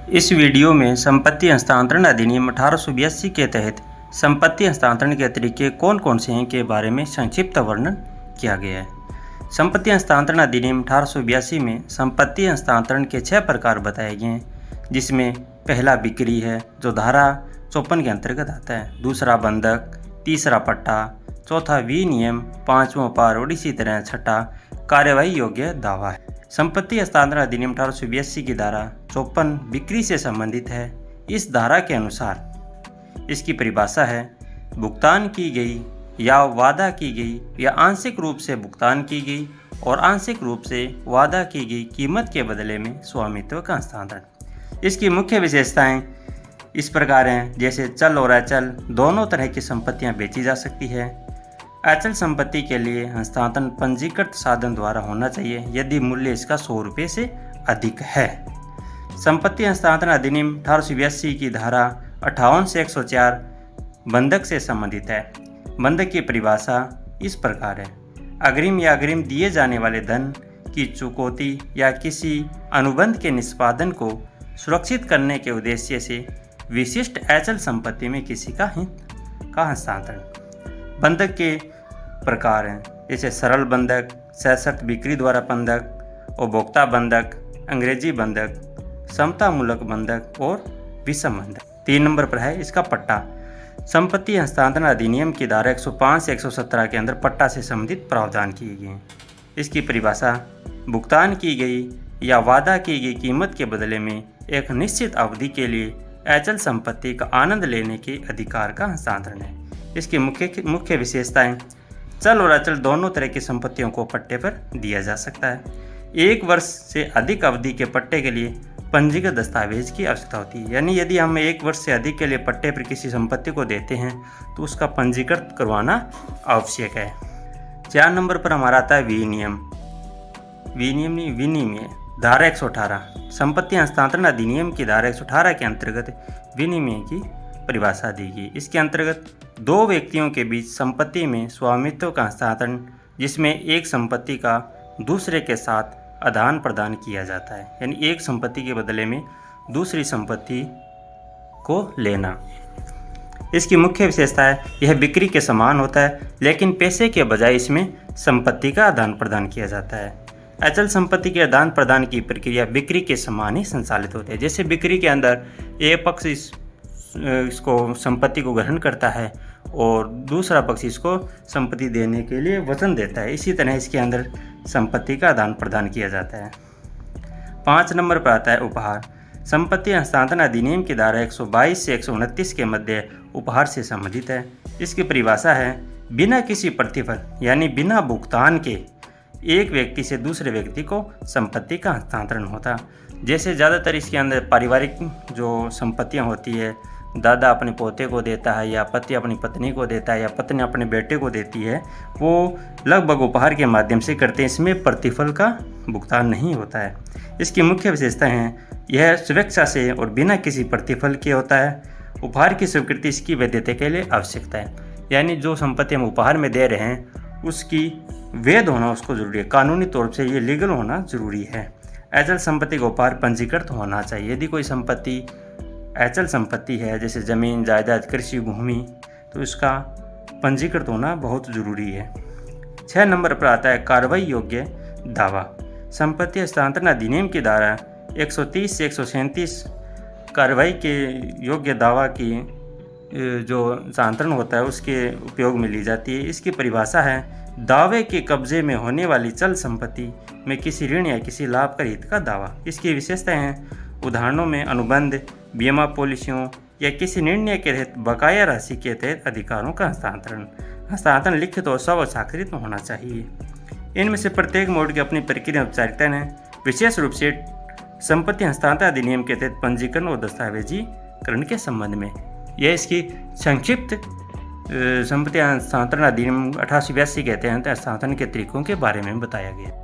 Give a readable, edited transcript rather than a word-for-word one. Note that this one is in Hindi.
इस वीडियो में संपत्ति हस्तांतरण अधिनियम 1882 के तहत संपत्ति हस्तांतरण के तरीके कौन कौन से हैं के बारे में संक्षिप्त वर्णन किया गया है। संपत्ति हस्तांतरण अधिनियम 1882 में संपत्ति हस्तांतरण के 6 प्रकार बताए गए हैं, जिसमें पहला बिक्री है जो धारा 54 के अंतर्गत आता है, दूसरा बंधक, तीसरा पट्टा, चौथा विनियम, पांचवा पार और इसी तरह छठा कार्यवाही योग्य दावा है। संपत्ति हस्तांतरण अधिनियम 1882 की धारा 54 बिक्री से संबंधित है। इस धारा के अनुसार इसकी परिभाषा है भुगतान की गई या वादा की गई या आंशिक रूप से भुगतान की गई और आंशिक रूप से वादा की गई कीमत के बदले में स्वामित्व का हस्तांतरण। इसकी मुख्य विशेषताएं इस प्रकार हैं, जैसे चल और अचल दोनों तरह की संपत्तियां बेची जा सकती है। अचल संपत्ति के लिए हस्तांतरण पंजीकृत साधन द्वारा होना चाहिए यदि मूल्य इसका 100 रुपये से अधिक है। संपत्ति हस्तांतरण अधिनियम 1882 की धारा 58 से 104 बंधक से संबंधित है। बंधक की परिभाषा इस प्रकार है, अग्रिम या अग्रिम दिए जाने वाले धन की चुकौती या किसी अनुबंध के निष्पादन को सुरक्षित करने के उद्देश्य से विशिष्ट अचल संपत्ति में किसी का हित का हस्तांतरण। बंधक के प्रकार हैं, जैसे सरल बंधक, सशर्त बिक्री द्वारा बंधक, उपभोक्ता बंधक, अंग्रेजी बंधक, समतामूलक बंधक और विषम बंधक। 3 नंबर पर है इसका पट्टा। संपत्ति हस्तांतरण अधिनियम की धारा 105 से 117 के अंदर पट्टा से संबंधित प्रावधान किए गए हैं। इसकी परिभाषा भुगतान की गई या वादा की गई कीमत के बदले में एक निश्चित अवधि के लिए अचल संपत्ति का आनंद लेने के अधिकार का हस्तांतरण है। इसकी मुख्य विशेषताएं चल और अचल दोनों तरह की संपत्तियों को पट्टे पर दिया जा सकता है। 1 वर्ष से अधिक अवधि के पट्टे के लिए पंजीकृत दस्तावेज की आवश्यकता होती है, यानी यदि हम 1 वर्ष से अधिक के लिए पट्टे पर किसी संपत्ति को देते हैं तो उसका पंजीकृत करवाना आवश्यक है। 4 नंबर पर हमारा आता है विनिमय धारा 118। संपत्ति हस्तांतरण अधिनियम की धारा 118 के अंतर्गत विनिमय की परिभाषा दी गई। इसके अंतर्गत 2 व्यक्तियों के बीच संपत्ति में स्वामित्व का हस्तांतरण, जिसमें एक संपत्ति का दूसरे के साथ आदान प्रदान किया जाता है, यानी एक संपत्ति के बदले में दूसरी संपत्ति को लेना। इसकी मुख्य विशेषता है यह बिक्री के समान होता है, लेकिन पैसे के बजाय इसमें संपत्ति का आदान प्रदान किया जाता है। अचल संपत्ति के आदान प्रदान की प्रक्रिया बिक्री के समान ही संचालित होती है। जैसे बिक्री के अंदर एक पक्ष इसको संपत्ति को ग्रहण करता है और दूसरा पक्ष इसको संपत्ति देने के लिए वचन देता है, इसी तरह इसके अंदर संपत्ति का आदान प्रदान किया जाता है। 5 नंबर पर आता है उपहार। संपत्ति हस्तांतरण अधिनियम की धारा 122 से 129 के मध्य उपहार से संबंधित है। इसकी परिभाषा है बिना किसी प्रतिफल यानी बिना भुगतान के एक व्यक्ति से दूसरे व्यक्ति को संपत्ति का हस्तांतरण होता। जैसे ज़्यादातर इसके अंदर पारिवारिक जो संपत्तियां होती है, दादा अपने पोते को देता है या पति अपनी पत्नी को देता है या पत्नी अपने बेटे को देती है, वो लगभग उपहार के माध्यम से करते हैं। इसमें प्रतिफल का भुगतान नहीं होता है। इसकी मुख्य विशेषता हैं यह स्वेच्छा से और बिना किसी प्रतिफल के होता है। उपहार की स्वीकृति इसकी वैधता के लिए आवश्यकता है, यानी जो संपत्ति हम उपहार में दे रहे हैं उसकी वैध होना उसको जरूरी है, कानूनी तौर से ये लीगल होना जरूरी है। अचल संपत्ति का उपहार पंजीकृत होना चाहिए। यदि कोई संपत्ति अचल संपत्ति है, जैसे जमीन, जायदाद, कृषि भूमि, तो इसका पंजीकृत होना बहुत जरूरी है। 6 नंबर पर आता है कार्रवाई योग्य दावा। संपत्ति हस्तांतरण अधिनियम की धारा 130 से 137 कार्रवाई के योग्य दावा की जो हस्तांतरण होता है उसके उपयोग में ली जाती है। इसकी परिभाषा है दावे के कब्जे में होने वाली चल संपत्ति में किसी ऋण या किसी लाभ का हित का दावा। इसकी विशेषताएं हैं उदाहरणों में अनुबंध, बीमा पॉलिसियों या किसी निर्णय के तहत बकाया राशि के तहत अधिकारों का हस्तांतरण लिखित और स्वहस्ताक्षरित होना चाहिए। इनमें से प्रत्येक मोड की अपनी प्रक्रिया औपचारिकता है। विशेष रूप से संपत्ति हस्तांतरण अधिनियम के तहत पंजीकरण और दस्तावेजीकरण के संबंध में यह इसकी संक्षिप्त संपत्ति हस्तांतरण अधिनियम 1882 के तहत हस्तांतरण के तरीकों के बारे में बताया गया।